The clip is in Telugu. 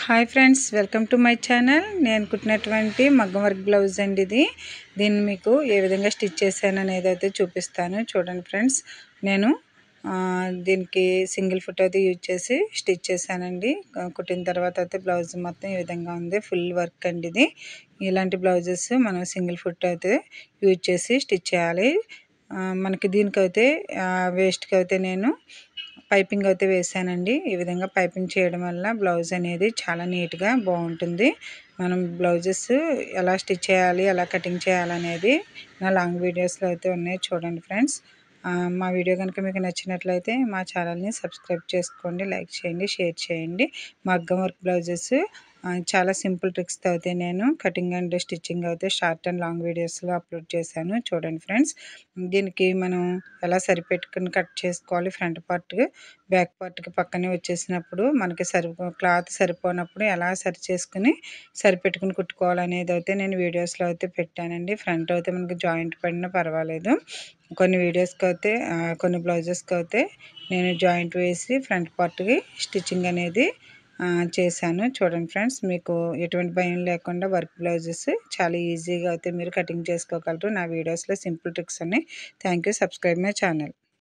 Hi friends, welcome to my channel. నేను కుట్టినటువంటి మగ్గం వర్క్ బ్లౌజ్ అండి ఇది. దీన్ని మీకు ఏ విధంగా స్టిచ్ చేశాను అనేది అయితే చూపిస్తాను. చూడండి ఫ్రెండ్స్, నేను దీనికి సింగిల్ ఫుట్ అయితే యూజ్ చేసి స్టిచ్ చేశానండి. కుట్టిన తర్వాత అయితే బ్లౌజ్ మొత్తం ఈ విధంగా ఉంది. ఫుల్ వర్క్ అండి ఇది. ఇలాంటి బ్లౌజెస్ మనం సింగిల్ ఫుట్ అయితే యూజ్ చేసి స్టిచ్ చేయాలి. మనకి దీనికైతే వేస్ట్కి అయితే నేను పైపింగ్ అయితే వేసానండి. ఈ విధంగా పైపింగ్ చేయడం వల్ల బ్లౌజ్ అనేది చాలా నీట్గా బాగుంటుంది. మనం బ్లౌజెస్ ఎలా స్టిచ్ చేయాలి, ఎలా కటింగ్ చేయాలనేది నా లాంగ్ వీడియోస్లో అయితే ఉన్నాయి, చూడండి ఫ్రెండ్స్. మా వీడియో కనుక మీకు నచ్చినట్లయితే మా ఛానల్ని సబ్స్క్రైబ్ చేసుకోండి, లైక్ చేయండి, షేర్ చేయండి. మగ్గం వర్క్ బ్లౌజెస్ చాలా సింపుల్ ట్రిక్స్తో అయితే నేను కటింగ్ అండ్ స్టిచ్చింగ్ అయితే షార్ట్ అండ్ లాంగ్ వీడియోస్లో అప్లోడ్ చేశాను, చూడండి ఫ్రెండ్స్. దీనికి మనం ఎలా సరిపెట్టుకుని కట్ చేసుకోవాలి, ఫ్రంట్ పార్ట్ బ్యాక్ పార్ట్కి పక్కనే వచ్చేసినప్పుడు మనకి క్లాత్ సరిపోనప్పుడు ఎలా సరి చేసుకుని సరిపెట్టుకుని కుట్టుకోవాలనేది అయితే నేను వీడియోస్లో అయితే పెట్టానండి. ఫ్రంట్ అయితే మనకి జాయింట్ పడినా పర్వాలేదు. కొన్ని వీడియోస్కి అయితే కొన్ని బ్లౌజెస్కి అయితే నేను జాయింట్ వేసి ఫ్రంట్ పార్ట్కి స్టిచ్చింగ్ అనేది చేశాను, చూడండి ఫ్రెండ్స్. మీకు ఎటువంటి భయం లేకుండా వర్క్ బ్లౌజెస్ చాలా ఈజీగా అయితే మీరు కటింగ్ చేసుకోగలరు. నా వీడియోస్లో సింపుల్ ట్రిక్స్ ఉన్నాయి. Thank you. Subscribe my channel.